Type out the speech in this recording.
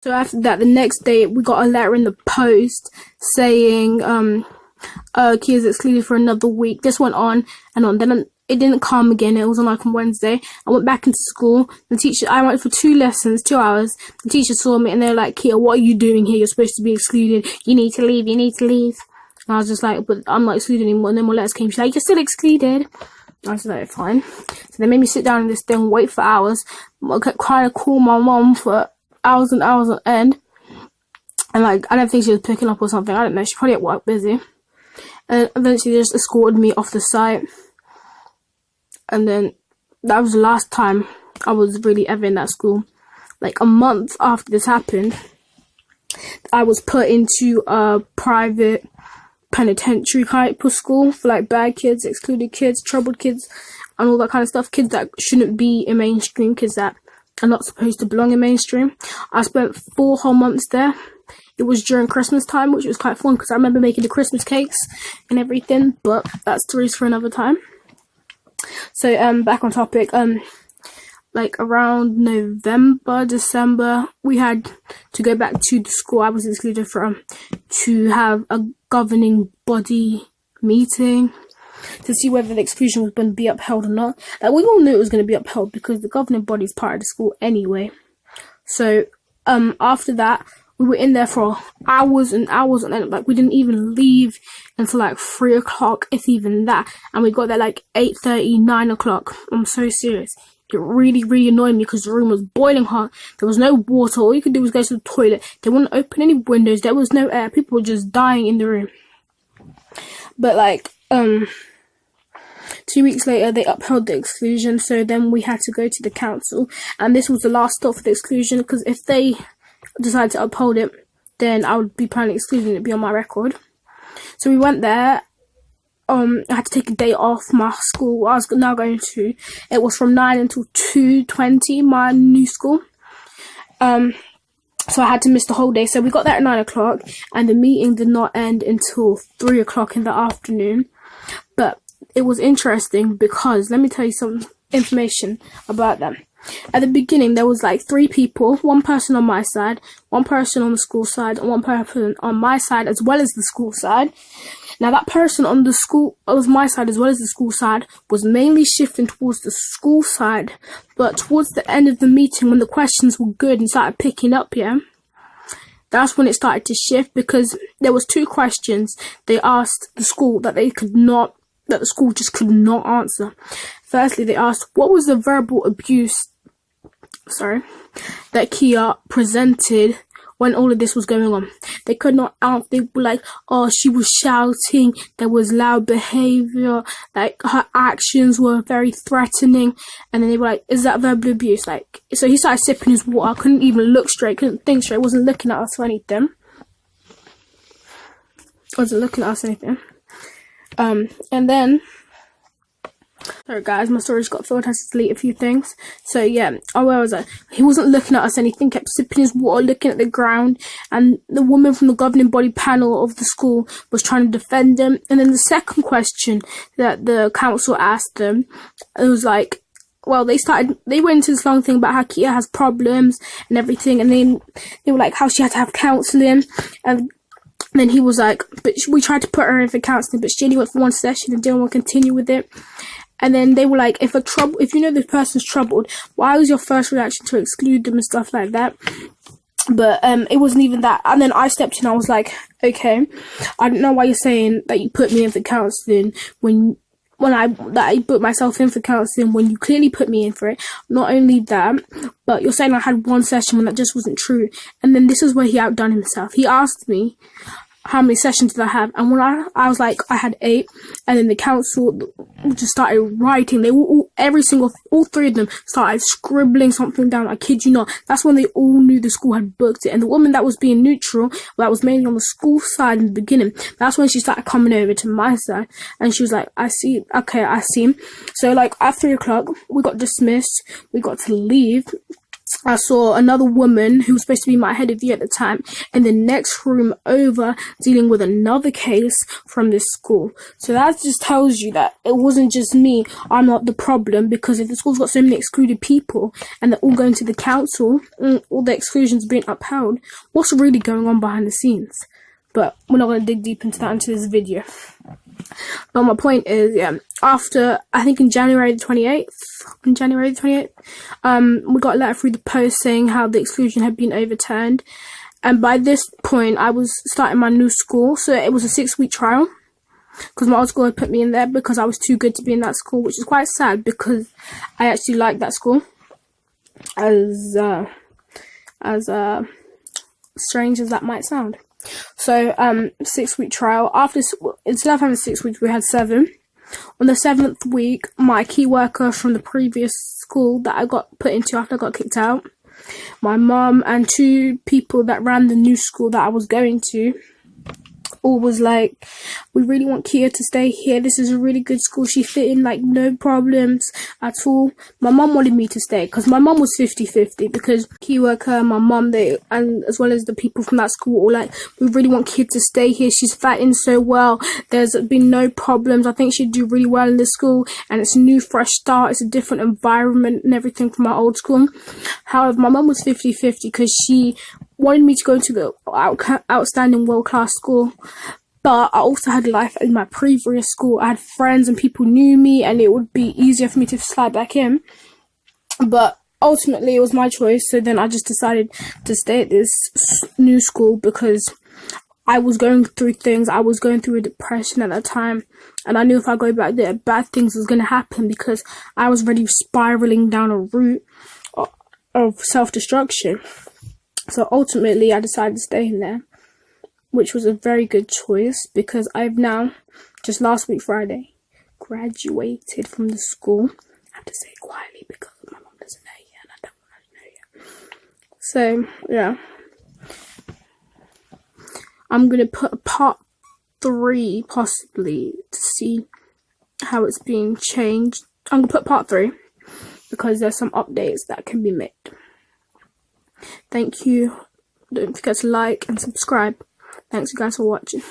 So after that, the next day, we got a letter in the post saying, Kpyyoung's excluded for another week. This went on and on. Then it didn't come again. It was on like on Wednesday. I went back into school. I went for 2 lessons, 2 hours. The teacher saw me and they're like, Kpyyoung, what are you doing here? You're supposed to be excluded. You need to leave. And I was just like, but I'm not excluded anymore. And then more letters came. She's like, you're still excluded. I was like, fine. So they made me sit down in this thing, wait for hours. I kept trying to call my mom for hours and hours on end. And like, I don't think she was picking up or something. I don't know. She probably at work busy. And eventually they just escorted me off the site. And then that was the last time I was really ever in that school. Like a month after this happened, I was put into a private penitentiary type of school for like bad kids, excluded kids, troubled kids, and all that kind of stuff. Kids that shouldn't be in mainstream, kids that are not supposed to belong in mainstream. I spent 4 whole months there. It was during Christmas time, which was quite fun because I remember making the Christmas cakes and everything, but that's stories for another time. So back on topic, like around November, December, we had to go back to the school I was excluded from to have a governing body meeting to see whether the exclusion was going to be upheld or not. Like, we all knew it was going to be upheld because the governing body is part of the school anyway. So after that, we were in there for hours and hours on end. Like, we didn't even leave until like 3 o'clock, if even that. And we got there like 8:30, 9 o'clock. I'm so serious. It really, really annoyed me because the room was boiling hot. There was no water. All you could do was go to the toilet. They wouldn't open any windows. There was no air. People were just dying in the room. But like, 2 weeks later, they upheld the exclusion. So then we had to go to the council. And this was the last stop for the exclusion because if they decided to uphold it, then I would be permanently excluded and it'd be on my record. So we went there. I had to take a day off my school I was now going to. It was from 9 until 2:20, my new school. So I had to miss the whole day. So we got there at 9 o'clock and the meeting did not end until 3 o'clock in the afternoon. But it was interesting because, let me tell you some information about them. At the beginning, there was like 3 people, 1 person on my side, 1 person on the school side, and 1 person on my side as well as the school side. Now that person on the school, was my side as well as the school side, was mainly shifting towards the school side. But towards the end of the meeting, when the questions were good and started picking up, that's when it started to shift because there was 2 questions they asked the school that the school just could not answer. Firstly, they asked, what was the verbal abuse, that Kpyyoung presented when all of this was going on? They could not answer. They were like, oh, she was shouting, there was loud behaviour, like her actions were very threatening, and then they were like, is that verbal abuse? Like, so he started sipping his water, couldn't even look straight, couldn't think straight, wasn't looking at us or anything. And then, sorry guys, my storage got filled, I had to delete a few things. So yeah, where was I? He wasn't looking at us anything, kept sipping his water, looking at the ground, and the woman from the governing body panel of the school was trying to defend him. And then the second question that the council asked them, it was like, well, they went into this long thing about how Kpyyoung has problems and everything, and then they were like how she had to have counselling, and then he was like, but we tried to put her in for counselling, but she only went for 1 session and didn't want to continue with it. And then they were like, if you know this person's troubled, why was your first reaction to exclude them and stuff like that? But it wasn't even that. And then I stepped in, I was like, okay, I don't know why you're saying that you put me in for counselling when I put myself in for counselling when you clearly put me in for it. Not only that, but you're saying I had 1 session when that just wasn't true. And then this is where he outdone himself. He asked me, how many sessions did I have? And when I was like, I had 8, and then the council just started writing. They were all 3 of them started scribbling something down. I kid you not. That's when they all knew the school had booked it. And the woman that was being neutral, that was mainly on the school side in the beginning, that's when she started coming over to my side. And she was like, I see. Okay, I see. So like at 3 o'clock, we got dismissed. We got to leave. I saw another woman who was supposed to be my head of year at the time in the next room over dealing with another case from this school. So that just tells you that it wasn't just me. I'm not the problem, because if the school's got so many excluded people and they're all going to the council, all the exclusions being upheld, what's really going on behind the scenes? But we're not going to dig deep into that into this video. But my point is, after, I think in January the 28th, we got a letter through the post saying how the exclusion had been overturned. And by this point, I was starting my new school, so it was a 6-week trial, because my old school had put me in there because I was too good to be in that school, which is quite sad because I actually liked that school. As strange as that might sound. So 6-week trial. After, instead of having 6 weeks, we had 7. On the 7th week, my key worker from the previous school that I got put into after I got kicked out, my mum and 2 people that ran the new school that I was going to, all was like, we really want Kia to stay here. This is a really good school. She fit in like no problems at all. My mum wanted me to stay because my mum was 50-50, because key worker, my mum, they, and as well as the people from that school, all like, we really want Kia to stay here. She's fat in so well. There's been no problems. I think she'd do really well in this school, and it's a new fresh start. It's a different environment and everything from my old school. However, my mum was 50-50 because she wanted me to go to the outstanding world-class school, but I also had life in my previous school. I had friends and people knew me, and it would be easier for me to slide back in. But ultimately, it was my choice, so then I just decided to stay at this new school because I was going through things. I was going through a depression at that time, and I knew if I go back there, bad things was going to happen because I was already spiraling down a route of self-destruction. So ultimately, I decided to stay in there, which was a very good choice because I've now, just last week Friday, graduated from the school. I have to say it quietly because my mom doesn't know yet and I don't want her to know yet. So, yeah. I'm going to put a part 3, possibly, to see how it's being changed. I'm going to put part 3 because there's some updates that can be made. Thank you. Don't forget to like and subscribe. Thanks you guys for watching.